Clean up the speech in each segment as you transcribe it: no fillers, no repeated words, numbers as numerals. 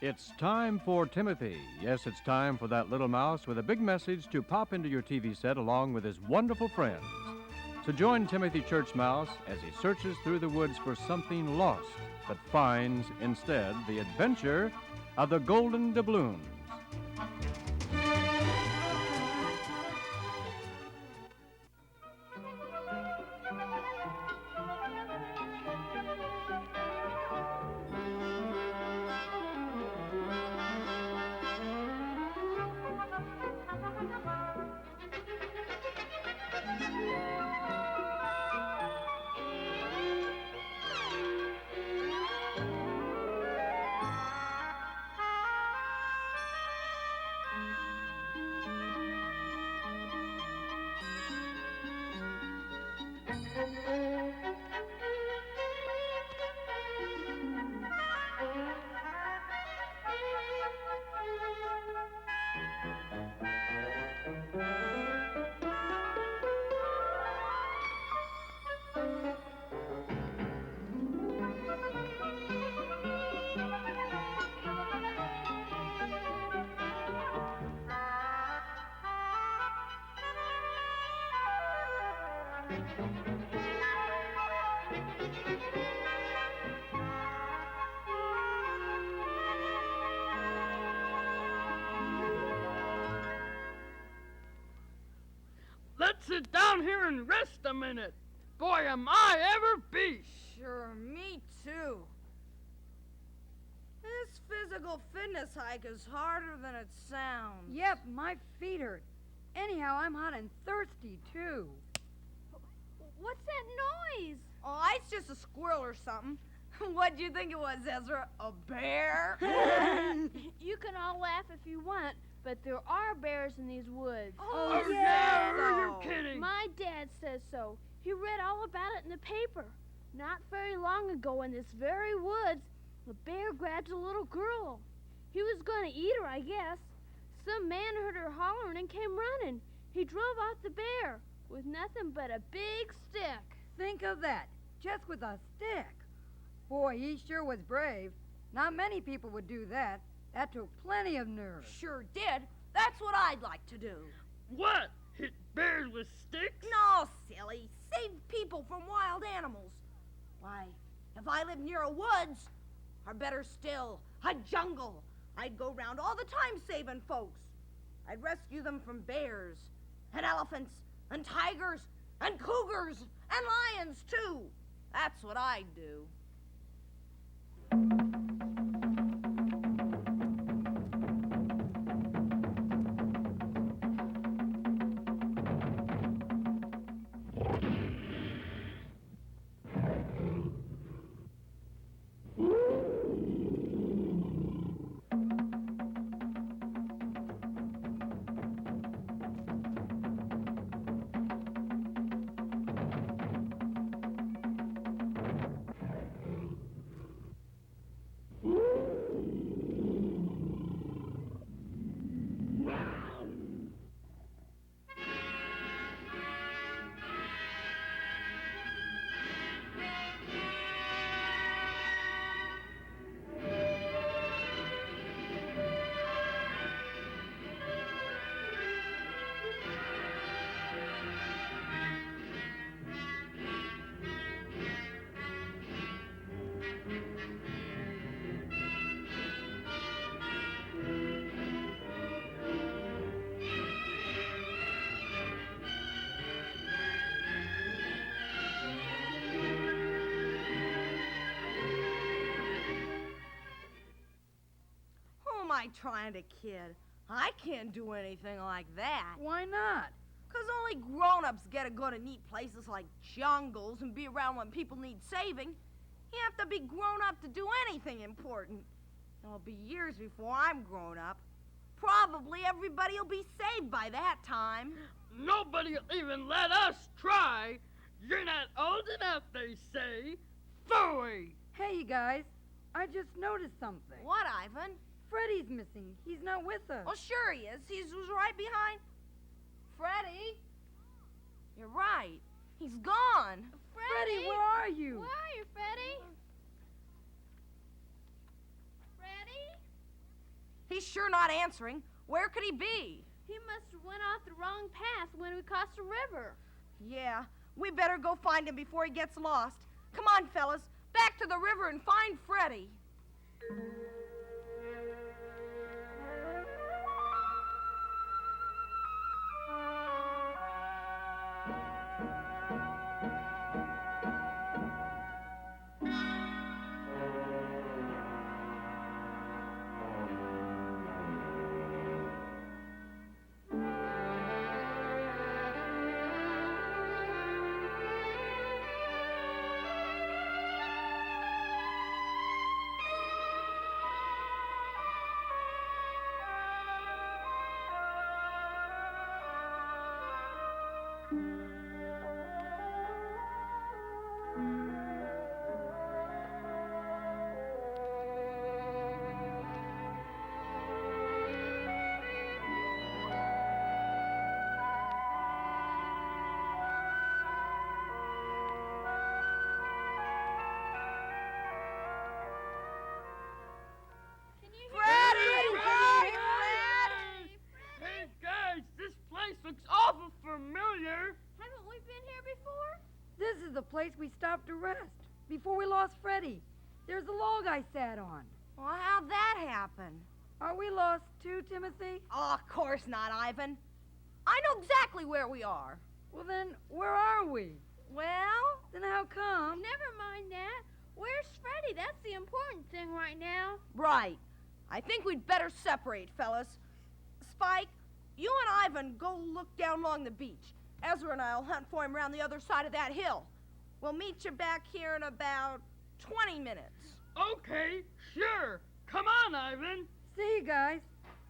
It's time for Timothy. Yes, it's time for that little mouse with a big message to pop into your TV set along with his wonderful friends. So join Timothy Church Mouse as he searches through the woods for something lost, but finds instead the adventure of the golden doubloons. Let's sit down here and rest a minute. Boy, am I ever beat. Sure, me too. This physical fitness hike is harder than it sounds. Yep, my feet hurt. Anyhow, I'm hot and thirsty, too. What's that noise? Oh, it's just a squirrel or something. What'd you think it was, Ezra? A bear? You can all laugh if you want, but there are bears in these woods. Oh, yeah. yeah, are you kidding? My dad says so. He read all about it in the paper. Not very long ago in this very woods, a bear grabbed a little girl. He was going to eat her, I guess. Some man heard her hollering and came running. He drove off the bear with nothing but a big stick. Think of that, just with a stick. Boy, he sure was brave. Not many people would do that. That took plenty of nerve. Sure did. That's what I'd like to do. What? Hit bears with sticks? No, silly. Save people from wild animals. Why, if I lived near a woods, or better still, a jungle, I'd go round all the time saving folks. I'd rescue them from bears, and elephants, and tigers, and cougars, and lions, too. That's what I'd do. I trying to kid? I can't do anything like that. Why not? 'Cause only grown-ups get to go to neat places like jungles and be around when people need saving. You have to be grown up to do anything important. It'll be years before I'm grown up. Probably everybody will be saved by that time. Nobody'll even let us try. You're not old enough, they say. Phooey! Hey, you guys, I just noticed something. What, Ivan? Freddie's missing. He's not with us. Oh, sure he is. He was right behind. Freddie? You're right. He's gone. Freddie, where are you? Where are you, Freddie? Freddie? He's sure not answering. Where could he be? He must have went off the wrong path when we crossed the river. Yeah, we better go find him before he gets lost. Come on, fellas. Back to the river and find Freddie. Hey, guys, this place looks awful familiar. Haven't we been here before? This is the place we stopped to rest before we lost Freddie. There's the log I sat on. Well, how'd that happen? Are we lost too, Timothy? Oh, of course not, Ivan. I know exactly where we are. Well, then, where are we? Well, Then how come? Never mind that. Where's Freddie? That's the important thing right now. right. I think we'd better separate, fellas. Spike, you and Ivan go look down along the beach. Ezra and I'll hunt for him around the other side of that hill. We'll meet you back here in about 20 minutes. Okay, sure. Come on, Ivan. See you guys.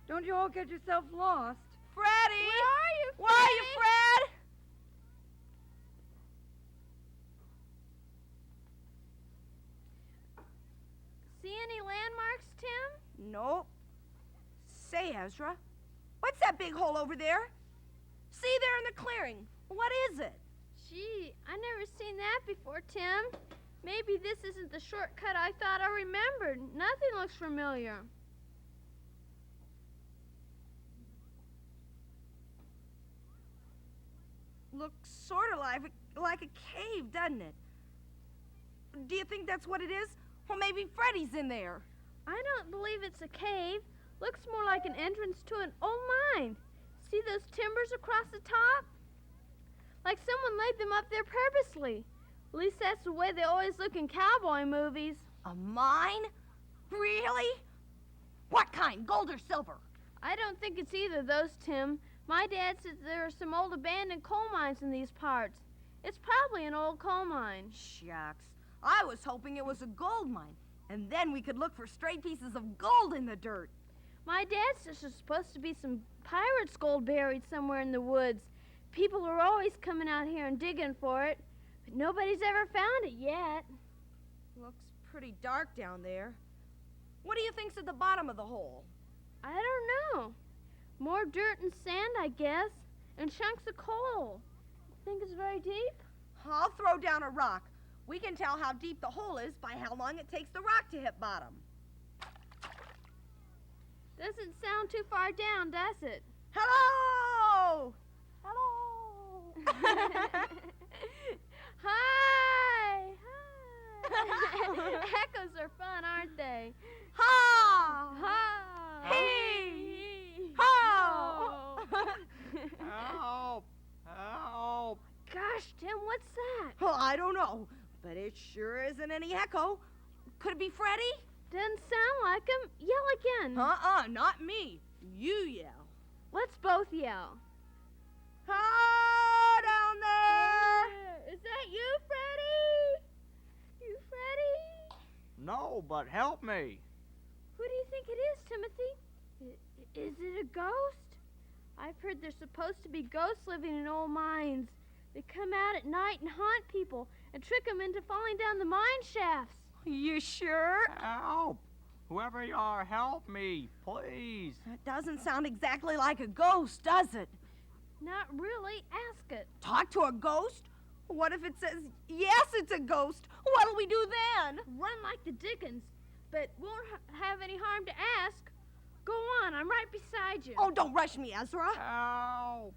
Don't you all get yourself lost. Freddie! Where are you, Where are you, Fred? See any landmarks, Tim? Nope. Say, Ezra, what's that big hole over there? See there in the clearing. What is it? Gee, I never seen that before, Tim. Maybe this isn't the shortcut I thought I remembered. Nothing looks familiar. Looks sort of like a cave, doesn't it? Do you think that's what it is? Well, maybe Freddie's in there. I don't believe it's a cave. Looks more like an entrance to an old mine. See those timbers across the top? Like someone laid them up there purposely. At least that's the way they always look in cowboy movies. A mine? Really? What kind? Gold or silver? I don't think it's either of those, Tim. My dad says there are some old abandoned coal mines in these parts. It's probably an old coal mine. Shucks. I was hoping it was a gold mine, and then we could look for stray pieces of gold in the dirt. My dad says there's supposed to be some pirate's gold buried somewhere in the woods. People are always coming out here and digging for it, but nobody's ever found it yet. Looks pretty dark down there. What do you think's at the bottom of the hole? I don't know. More dirt and sand, I guess, and chunks of coal. Think it's very deep? I'll throw down a rock. We can tell how deep the hole is by how long it takes the rock to hit bottom. Doesn't sound too far down, does it? Hello! Hello! Hi! Hi! Echoes are fun, aren't they? Ha! Ha! Hee! Ho! Help! Help! Gosh, Tim, what's that? Well, I don't know, but it sure isn't any echo. Could it be Freddie? Doesn't sound like him. Yell again. Not me. You yell. Let's both yell. Hi, down there! Is that you, Freddie? You, Freddie? No, but help me. Who do you think it is, Timothy? Is it a ghost? I've heard there's supposed to be ghosts living in old mines. They come out at night and haunt people and trick them into falling down the mine shafts. You sure? Help! Whoever you are, help me, please. That doesn't sound exactly like a ghost, does it? Not really. Ask it. Talk to a ghost? What if it says, yes, it's a ghost? What'll we do then? Run like the Dickens, but won't have any harm to ask. Go on, I'm right beside you. Oh, don't rush me, Ezra. Help!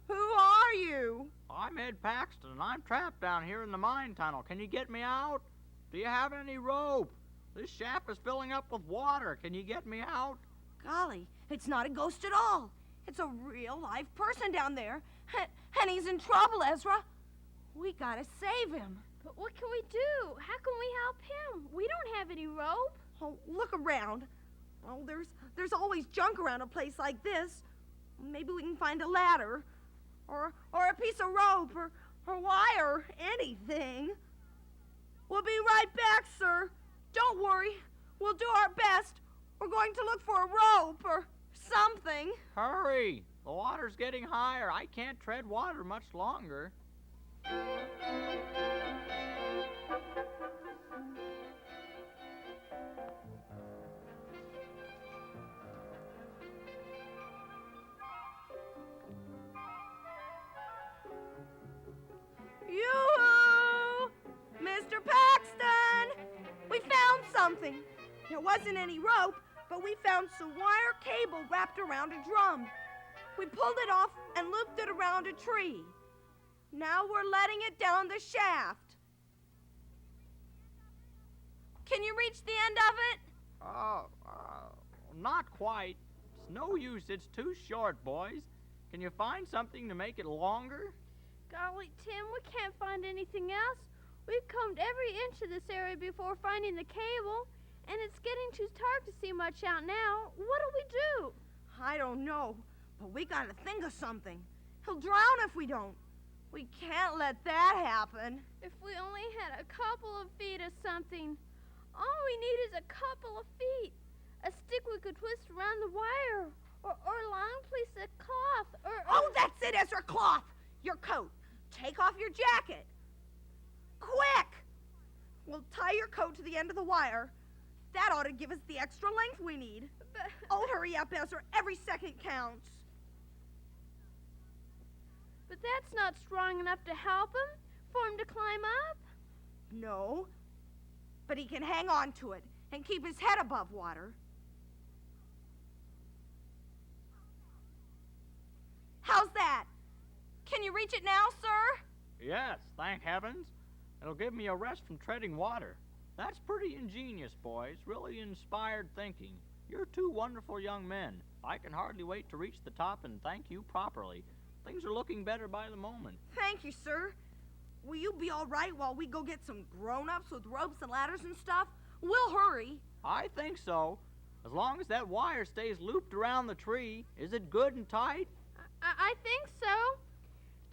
Who are you? I'm Ed Paxton, and I'm trapped down here in the mine tunnel. Can you get me out? Do you have any rope? This shaft is filling up with water. Can you get me out? Golly, it's not a ghost at all. It's a real live person down there. And he's in trouble, Ezra. We gotta save him. But what can we do? How can we help him? We don't have any rope. Oh, look around. Oh, there's always junk around a place like this. Maybe we can find a ladder. Or a piece of rope or wire, anything. We'll be right back, sir. Don't worry. We'll do our best. We're going to look for a rope or something. Hurry! The water's getting higher. I can't tread water much longer. Yoo-hoo! Mr. Paxton! We found something. There wasn't any rope, but we found some wire cable wrapped around a drum. We pulled it off and looped it around a tree. Now we're letting it down the shaft. Can you reach the end of it? Not quite. It's no use. It's too short, boys. Can you find something to make it longer? Golly, Tim, we can't find anything else. We've combed every inch of this area before finding the cable, and it's getting too dark to see much out now. What do we do? I don't know, but we gotta think of something. He'll drown if we don't. We can't let that happen. If we only had a couple of feet of something. All we need is a couple of feet. A stick we could twist around the wire, or a long piece of cloth, or... Oh, that's it, Ezra. Cloth. Your coat. Take off your jacket. Quick! We'll tie your coat to the end of the wire. That ought to give us the extra length we need. Oh, hurry up, Ezra. Every second counts. But that's not strong enough to help him, for him to climb up. No, but he can hang on to it and keep his head above water. How's that? Can you reach it now, sir? Yes, thank heavens. It'll give me a rest from treading water. That's pretty ingenious, boys. Really inspired thinking. You're two wonderful young men. I can hardly wait to reach the top and thank you properly. Things are looking better by the moment. Thank you, sir. Will you be all right while we go get some grown-ups with ropes and ladders and stuff? We'll hurry. I think so. As long as that wire stays looped around the tree. Is it good and tight? I think so.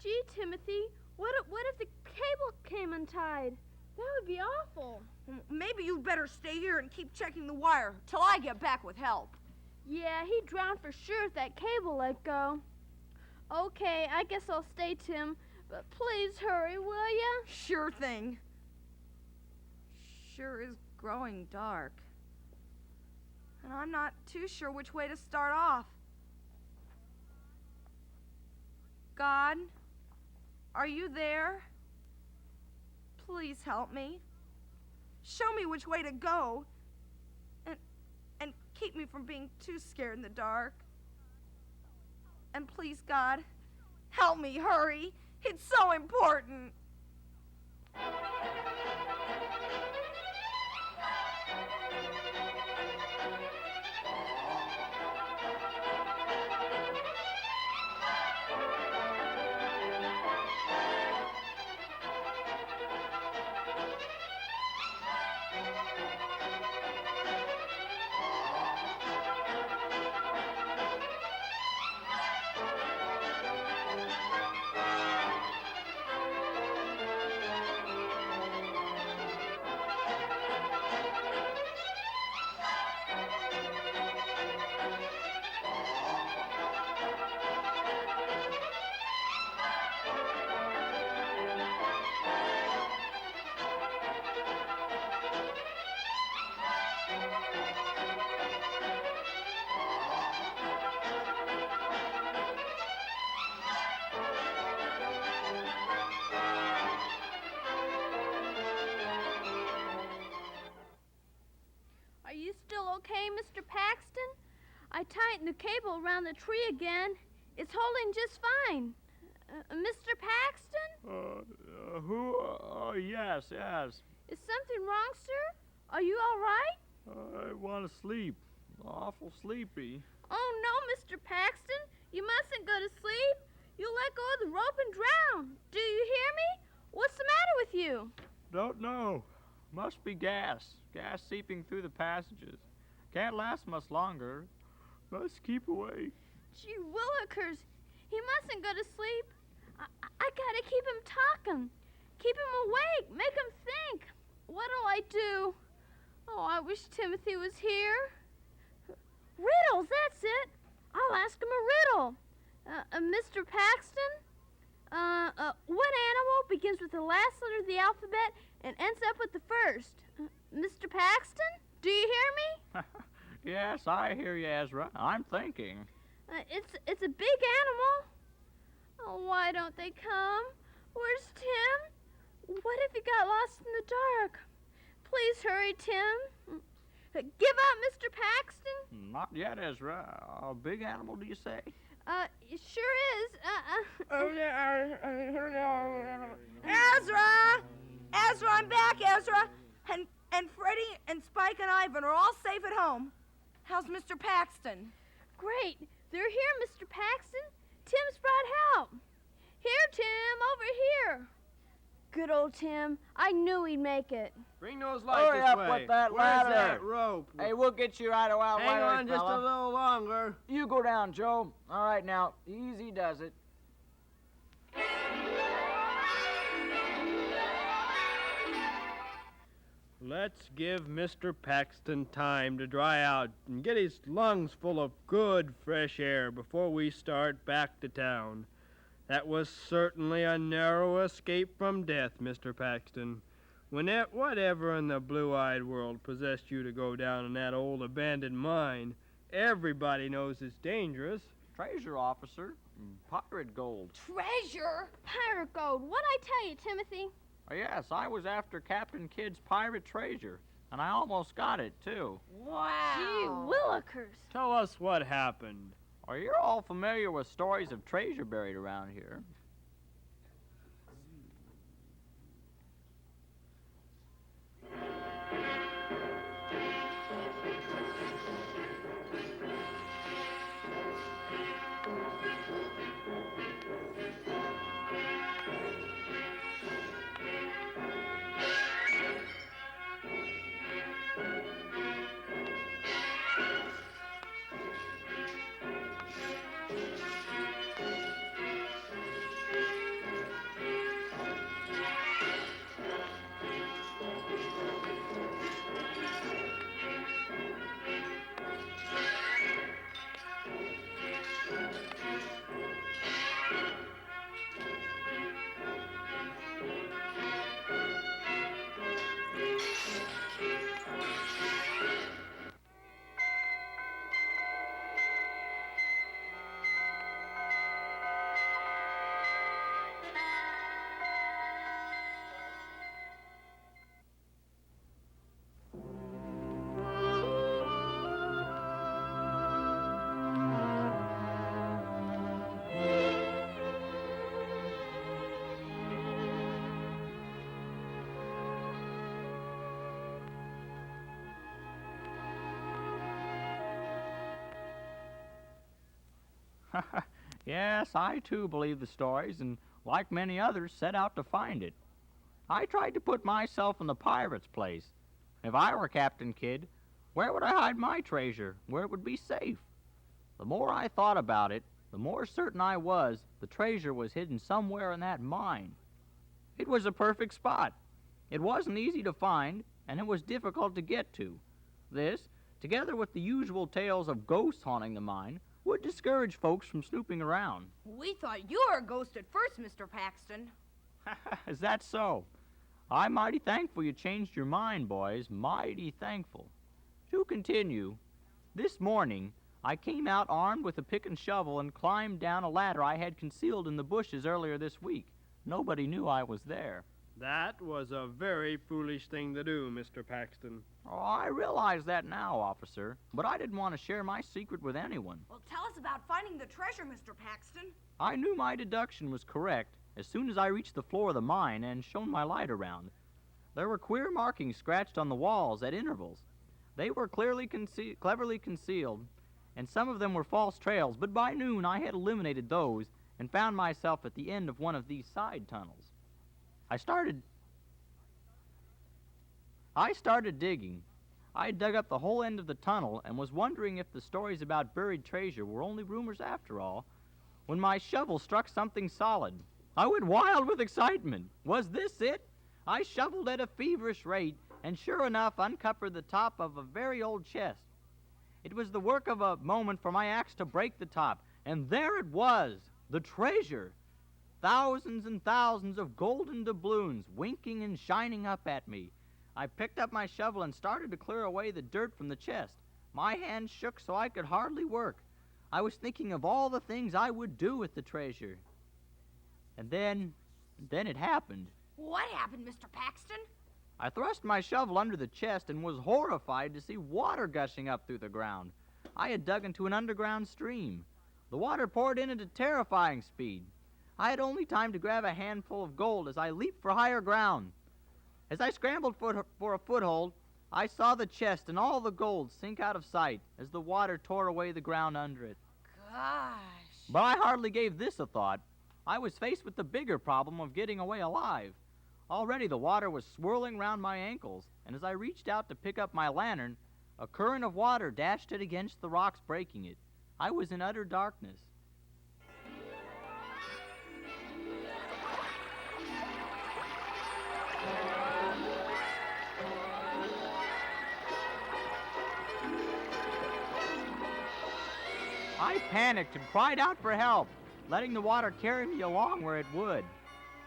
Gee, Timothy, what if the cable came untied? That would be awful. Maybe you'd better stay here and keep checking the wire till I get back with help. Yeah, he'd drown for sure if that cable let go. Okay, I guess I'll stay, Tim, but please hurry, will ya? Sure thing. Sure is growing dark. And I'm not too sure which way to start off. God, are you there? Please help me. Show me which way to go. And keep me from being too scared in the dark. And please, God, help me hurry. It's so important. tightened the cable around the tree again. It's holding just fine. Mr. Paxton? Yes. Is something wrong, sir? Are you all right? I want to sleep. Awful sleepy. Oh, no, Mr. Paxton. You mustn't go to sleep. You'll let go of the rope and drown. Do you hear me? What's the matter with you? Don't know. Must be gas. Gas seeping through the passages. Can't last much longer. Must keep away. Gee willikers. He mustn't go to sleep. I gotta keep him talking. Keep him awake. Make him think. What'll I do? Oh, I wish Timothy was here. Riddles, that's it. I'll ask him a riddle. Mr. Paxton? What animal begins with the last letter of the alphabet and ends up with the first? Mr. Paxton? Do you hear me? Yes, I hear you, Ezra. I'm thinking. It's a big animal. Oh, why don't they come? Where's Tim? What if he got lost in the dark? Please hurry, Tim. Give up, Mr. Paxton? Not yet, Ezra. A big animal, do you say? It sure is. Ezra! Ezra, I'm back, Ezra. And Freddie and Spike and Ivan are all safe at home. How's Mr. Paxton? Great. They're here, Mr. Paxton. Tim's brought help. Here, Tim, over here. Good old Tim. I knew he'd make it. Bring those lights Hurry this up way. with that Where's ladder. that rope? Hey, we'll get you right away. Hang on just a little longer. You go down, Joe. All right, now. Easy does it. Let's give Mr. Paxton time to dry out and get his lungs full of good, fresh air before we start back to town. That was certainly a narrow escape from death, Mr. Paxton. Whatever in the blue-eyed world possessed you to go down in that old abandoned mine? Everybody knows it's dangerous. Treasure officer. Pirate gold. Treasure? Pirate gold. What'd I tell you, Timothy? Oh, yes, I was after Captain Kidd's pirate treasure, and I almost got it, too. Wow. Gee willikers. Tell us what happened. Oh, you're all familiar with stories of treasure buried around here. Yes, I too believe the stories, and like many others, set out to find it. I tried to put myself in the pirate's place. If I were Captain Kidd, where would I hide my treasure, where it would be safe? The more I thought about it, the more certain I was the treasure was hidden somewhere in that mine. It was a perfect spot. It wasn't easy to find, and it was difficult to get to. This, together with the usual tales of ghosts haunting the mine, would discourage folks from snooping around. We thought you were a ghost at first, Mr. Paxton. Is that so? I'm mighty thankful you changed your mind, boys. Mighty thankful. To continue, this morning I came out armed with a pick and shovel and climbed down a ladder I had concealed in the bushes earlier this week. Nobody knew I was there. That was a very foolish thing to do, Mr. Paxton. Oh, I realize that now, officer, but I didn't want to share my secret with anyone. Well, tell us about finding the treasure, Mr. Paxton. I knew my deduction was correct as soon as I reached the floor of the mine and shone my light around. There were queer markings scratched on the walls at intervals. They were cleverly concealed, and some of them were false trails, but by noon I had eliminated those and found myself at the end of one of these side tunnels. I started digging. I had dug up the whole end of the tunnel and was wondering if the stories about buried treasure were only rumors after all, when my shovel struck something solid. I went wild with excitement. Was this it? I shoveled at a feverish rate and sure enough uncovered the top of a very old chest. It was the work of a moment for my axe to break the top, and there it was, the treasure. Thousands and thousands of golden doubloons winking and shining up at me. I picked up my shovel and started to clear away the dirt from the chest. My hands shook so I could hardly work. I was thinking of all the things I would do with the treasure. And then it happened. What happened, Mr. Paxton? I thrust my shovel under the chest and was horrified to see water gushing up through the ground. I had dug into an underground stream. The water poured in at a terrifying speed. I had only time to grab a handful of gold as I leaped for higher ground. As I scrambled for a foothold, I saw the chest and all the gold sink out of sight as the water tore away the ground under it. Gosh. But I hardly gave this a thought. I was faced with the bigger problem of getting away alive. Already the water was swirling round my ankles, and as I reached out to pick up my lantern, a current of water dashed it against the rocks, breaking it. I was in utter darkness. I panicked and cried out for help, letting the water carry me along where it would.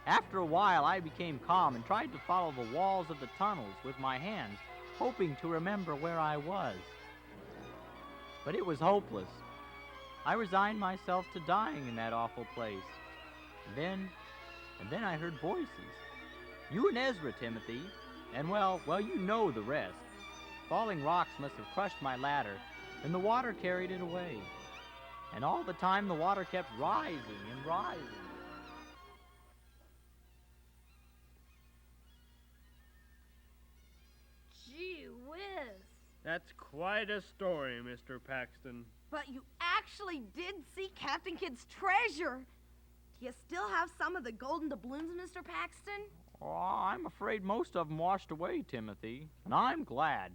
After a while, I became calm and tried to follow the walls of the tunnels with my hands, hoping to remember where I was. But it was hopeless. I resigned myself to dying in that awful place. And then I heard voices. You and Ezra, Timothy. And well, you know the rest. Falling rocks must have crushed my ladder, and the water carried it away. And all the time the water kept rising and rising. Gee whiz. That's quite a story, Mr. Paxton. But you actually did see Captain Kidd's treasure. Do you still have some of the golden doubloons, Mr. Paxton? Oh, I'm afraid most of them washed away, Timothy. And I'm glad.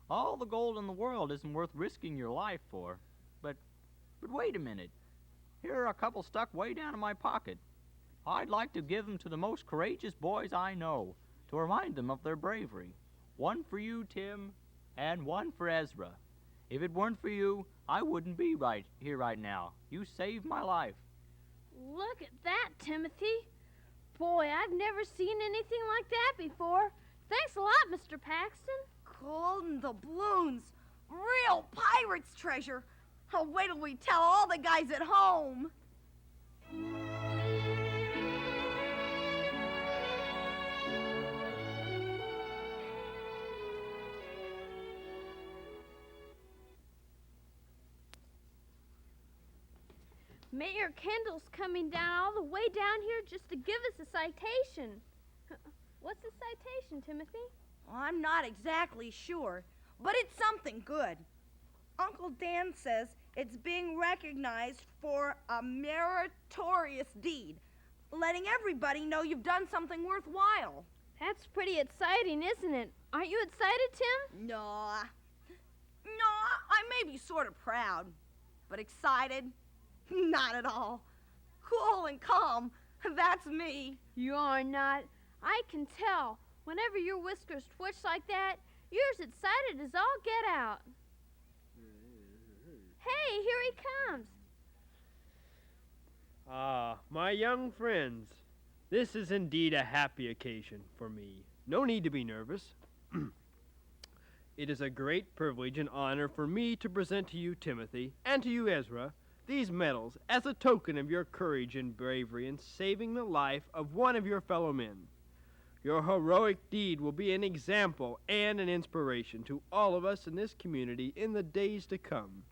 All the gold in the world isn't worth risking your life for. But wait a minute. Here are a couple stuck way down in my pocket. I'd like to give them to the most courageous boys I know, to remind them of their bravery. One for you, Tim, and one for Ezra. If it weren't for you, I wouldn't be right here right now. You saved my life. Look at that, Timothy. Boy, I've never seen anything like that before. Thanks a lot, Mr. Paxton. Golden doubloons. Real pirate's treasure. Oh, wait till we tell all the guys at home. Mayor Kendall's coming down all the way down here just to give us a citation. What's a citation, Timothy? Well, I'm not exactly sure, but it's something good. Uncle Dan says it's being recognized for a meritorious deed, letting everybody know you've done something worthwhile. That's pretty exciting, isn't it? Aren't you excited, Tim? No, I may be sort of proud, but excited? Not at all. Cool and calm, that's me. You are not. I can tell. Whenever your whiskers twitch like that, you're as excited as all get out. Hey, here he comes. Ah, my young friends, this is indeed a happy occasion for me. No need to be nervous. It is a great privilege and honor for me to present to you, Timothy, and to you, Ezra, these medals as a token of your courage and bravery in saving the life of one of your fellow men. Your heroic deed will be an example and an inspiration to all of us in this community in the days to come.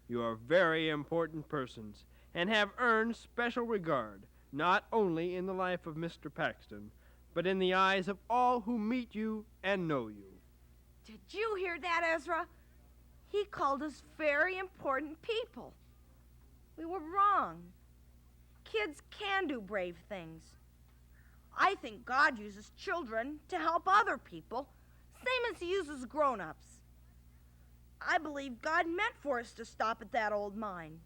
You are very important persons and have earned special regard, not only in the life of Mr. Paxton, but in the eyes of all who meet you and know you. Did you hear that, Ezra? He called us very important people. We were wrong. Kids can do brave things. I think God uses children to help other people, same as he uses grown-ups. I believe God meant for us to stop at that old mine.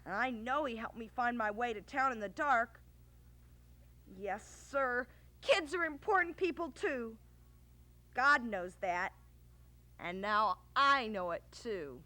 And I know he helped me find my way to town in the dark. Yes, sir, kids are important people too. God knows that. And now I know it too.